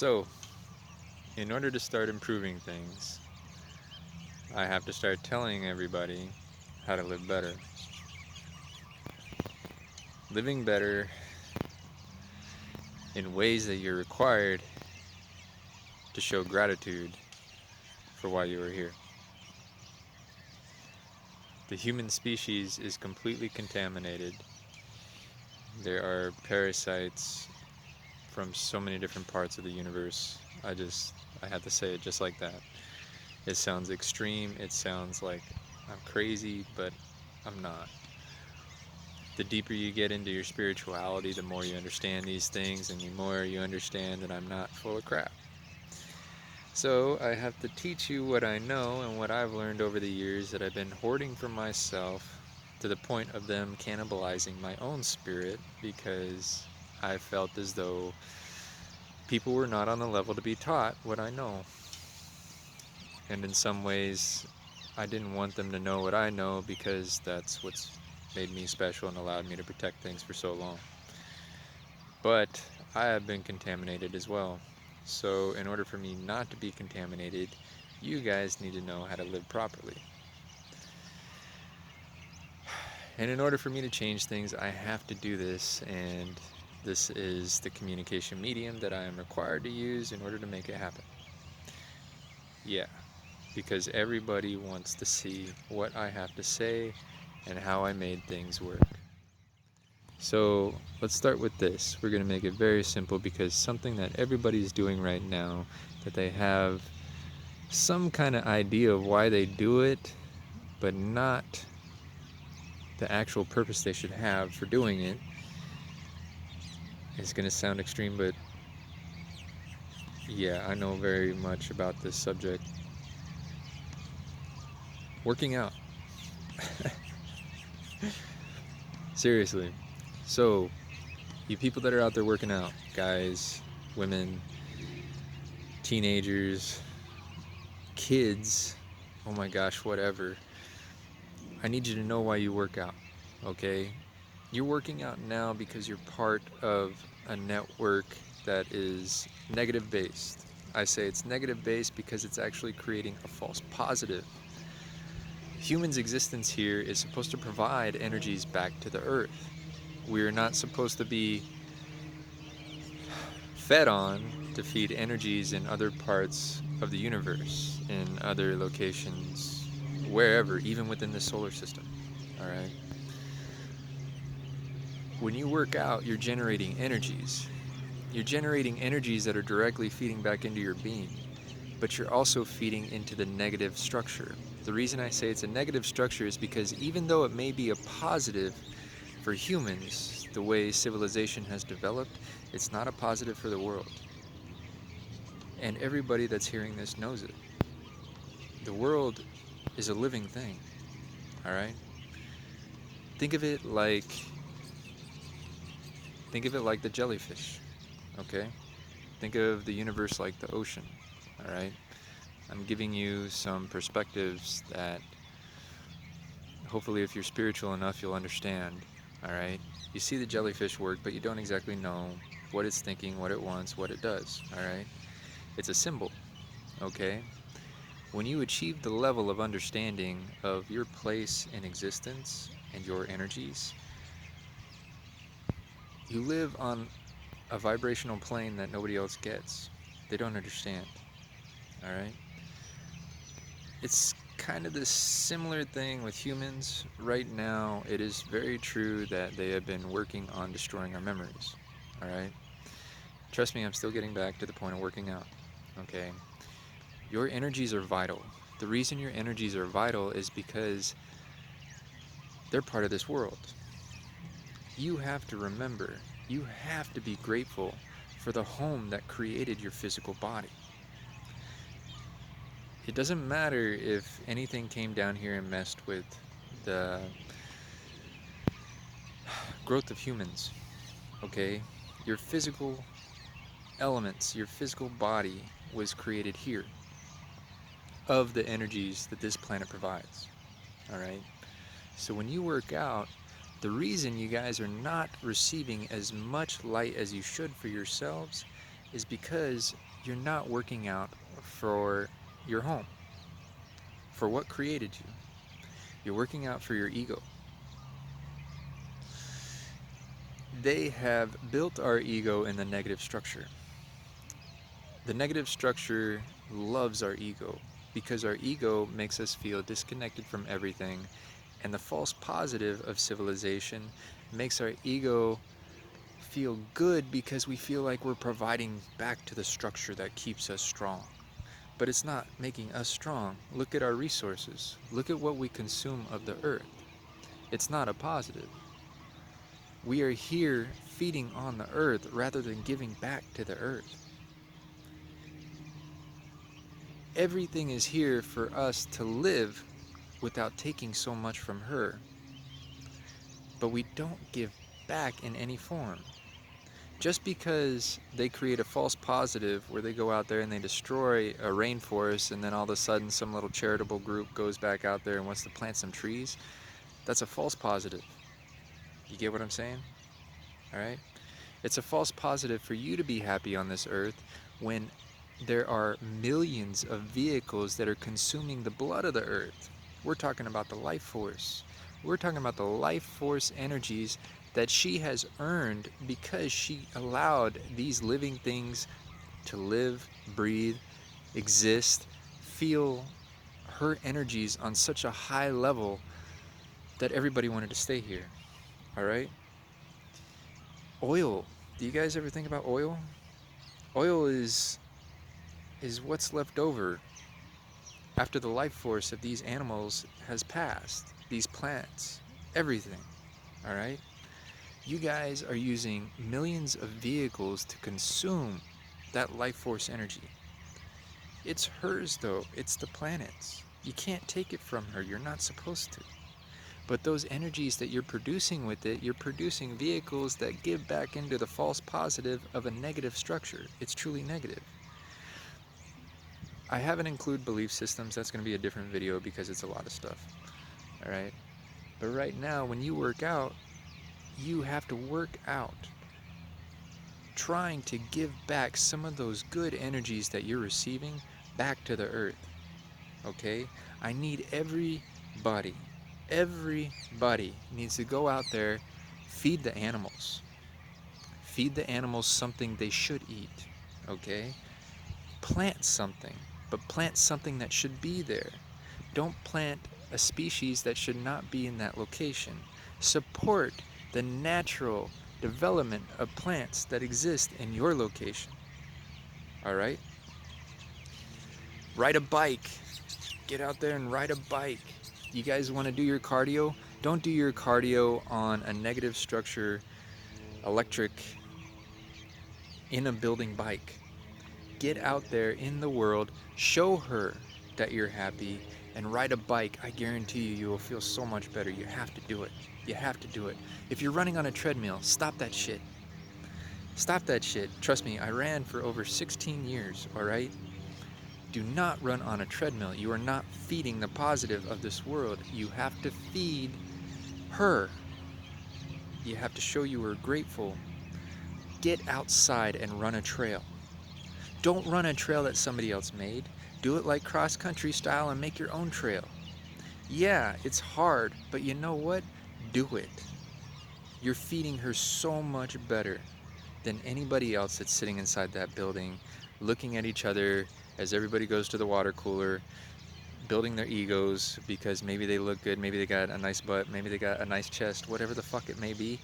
So, in order to start improving things, I have to start telling everybody how to live better. Living better in ways that you're required to show gratitude for why you are here. The human species is completely contaminated. There are parasites from so many different parts of the universe. I had to say it just like that. It sounds extreme, it sounds like I'm crazy, but I'm not. The deeper you get into your spirituality, the more you understand these things, and the more you understand that I'm not full of crap. So I have to teach you what I know and what I've learned over the years that I've been hoarding for myself to the point of them cannibalizing my own spirit because I felt as though people were not on the level to be taught what I know. And in some ways, I didn't want them to know what I know because that's what's made me special and allowed me to protect things for so long. But I have been contaminated as well. So, in order for me not to be contaminated, you guys need to know how to live properly. And in order for me to change things, I have to do this, and this is the communication medium that I am required to use in order to make it happen. Yeah, because everybody wants to see what I have to say and how I made things work. So let's start with this. We're going to make it very simple because something that everybody is doing right now, that they have some kind of idea of why they do it, but not the actual purpose they should have for doing it, is going to sound extreme, but yeah, I know very much about this subject. Working out. Seriously. So, you people that are out there working out, guys, women, teenagers, kids, oh my gosh, whatever. I need you to know why you work out, okay? You're working out now because you're part of a network that is negative based. I say it's negative based because it's actually creating a false positive. Humans' existence here is supposed to provide energies back to the earth. We're not supposed to be fed on to feed energies in other parts of the universe, in other locations, wherever, even within the solar system. All right? When you work out, you're generating energies. You're generating energies that are directly feeding back into your being, but you're also feeding into the negative structure. The reason I say it's a negative structure is because even though it may be a positive for humans, the way civilization has developed, it's not a positive for the world. And everybody that's hearing this knows it. The world is a living thing, all right? Think of it like think of it like the jellyfish, okay? Think of the universe like the ocean, all right? I'm giving you some perspectives that hopefully if you're spiritual enough you'll understand, all right? You see the jellyfish work, but you don't exactly know what it's thinking, what it wants, what it does, all right? It's a symbol, okay? When you achieve the level of understanding of your place in existence and your energies, you live on a vibrational plane that nobody else gets. They don't understand, all right? It's kind of this similar thing with humans. Right now, it is very true that they have been working on destroying our memories, all right? Trust me, I'm still getting back to the point of working out, okay? Your energies are vital. The reason your energies are vital is because they're part of this world. You have to remember, you have to be grateful for the home that created your physical body. It doesn't matter if anything came down here and messed with the growth of humans, okay? Your physical elements, your physical body was created here of the energies that this planet provides, all right? So when you work out, the reason you guys are not receiving as much light as you should for yourselves is because you're not working out for your home, for what created you. You're working out for your ego. They have built our ego in the negative structure. The negative structure loves our ego because our ego makes us feel disconnected from everything, and the false positive of civilization makes our ego feel good because we feel like we're providing back to the structure that keeps us strong. But it's not making us strong. Look at our resources. Look at what we consume of the earth. It's not a positive. We are here feeding on the earth rather than giving back to the earth. Everything is here for us to live without taking so much from her. But we don't give back in any form. Just because they create a false positive where they go out there and they destroy a rainforest, and then all of a sudden some little charitable group goes back out there and wants to plant some trees, that's a false positive. You get what I'm saying? Alright? It's a false positive for you to be happy on this earth when there are millions of vehicles that are consuming the blood of the earth. We're talking about the life force. We're talking about the life force energies that she has earned because she allowed these living things to live, breathe, exist, feel her energies on such a high level that everybody wanted to stay here. Alright? Oil. Do you guys ever think about oil? Oil is what's left over after the life force of these animals has passed, these plants, everything. Alright? You guys are using millions of vehicles to consume that life force energy. It's hers though, it's the planet's. You can't take it from her, you're not supposed to. But those energies that you're producing with it, you're producing vehicles that give back into the false positive of a negative structure. It's truly negative. I haven't included belief systems, that's going to be a different video because it's a lot of stuff. Alright? But right now, when you work out, you have to work out trying to give back some of those good energies that you're receiving back to the earth. Okay? I need everybody needs to go out there, feed the animals. Feed the animals something they should eat. Okay? Plant something, but plant something that should be there. Don't plant a species that should not be in that location. Support the natural development of plants that exist in your location. Alright? Ride a bike. Get out there and ride a bike. You guys want to do your cardio? Don't do your cardio on a negative structure, electric, in a building bike. Get out there in the world, show her that you're happy, and ride a bike. I guarantee you, you will feel so much better. You have to do it. You have to do it. If you're running on a treadmill, stop that shit. Stop that shit. Trust me, I ran for over 16 years, alright? Do not run on a treadmill. You are not feeding the positive of this world. You have to feed her. You have to show you are grateful. Get outside and run a trail. Don't run a trail that somebody else made. Do it like cross-country style and make your own trail. Yeah, it's hard, but you know what? Do it. You're feeding her so much better than anybody else that's sitting inside that building, looking at each other as everybody goes to the water cooler, building their egos because maybe they look good, maybe they got a nice butt, maybe they got a nice chest, whatever the fuck it may be.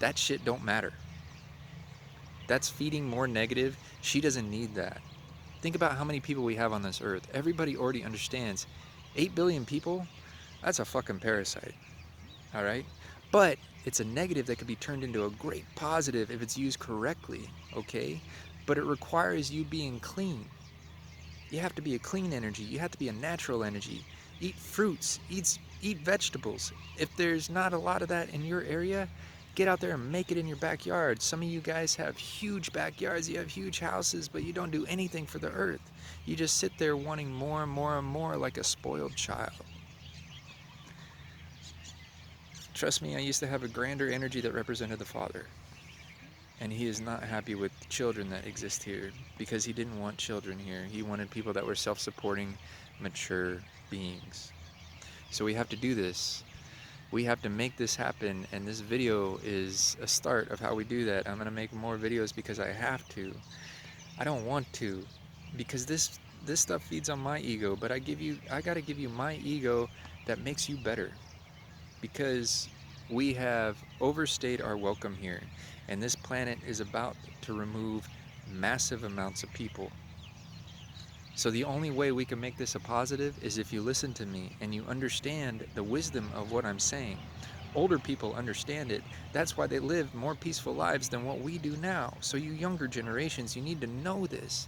That shit don't matter. That's feeding more negative. She doesn't need that. Think about how many people we have on this earth. Everybody already understands 8 billion people, that's a fucking parasite. Alright? But it's a negative that could be turned into a great positive if it's used correctly. Okay? But it requires you being clean. You have to be a clean energy. You have to be a natural energy. Eat fruits. Eat vegetables. If there's not a lot of that in your area, get out there and make it in your backyard. Some of you guys have huge backyards, you have huge houses, but you don't do anything for the earth. You just sit there wanting more and more and more like a spoiled child. Trust me, I used to have a grander energy that represented the Father. And he is not happy with the children that exist here because he didn't want children here. He wanted people that were self-supporting, mature beings. So we have to do this. We have to make this happen, and this video is a start of how we do that. I'm going to make more videos because I have to. I don't want to, because this stuff feeds on my ego, but I got to give you my ego that makes you better, because we have overstayed our welcome here, and this planet is about to remove massive amounts of people. So the only way we can make this a positive is if you listen to me and you understand the wisdom of what I'm saying. Older people understand it. That's why they live more peaceful lives than what we do now. So you younger generations, you need to know this.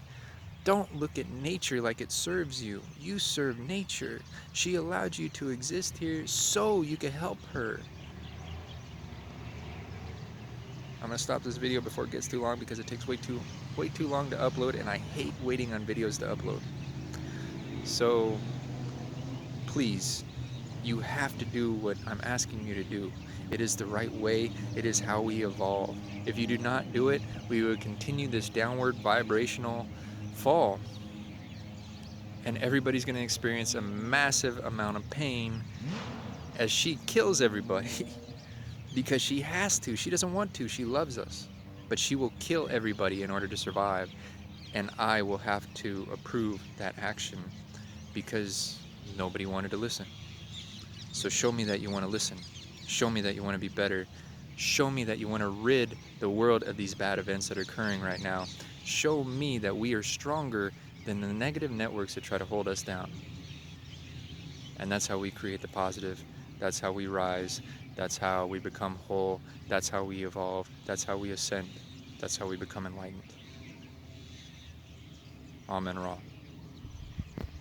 Don't look at nature like it serves you. You serve nature. She allowed you to exist here so you can help her. I'm gonna stop this video before it gets too long because it takes way too long to upload, and I hate waiting on videos to upload. So please, you have to do what I'm asking you to do. It is the right way. It is how we evolve. If you do not do it, we will continue this downward vibrational fall, and everybody's going to experience a massive amount of pain as she kills everybody because she has to. She doesn't want to. She loves us, but she will kill everybody in order to survive, and I will have to approve that action because nobody wanted to listen. So show me that you want to listen. Show me that you want to be better. Show me that you want to rid the world of these bad events that are occurring right now. Show me that we are stronger than the negative networks that try to hold us down. And that's how we create the positive. That's how we rise. That's how we become whole. That's how we evolve. That's how we ascend. That's how we become enlightened. Amen Ra.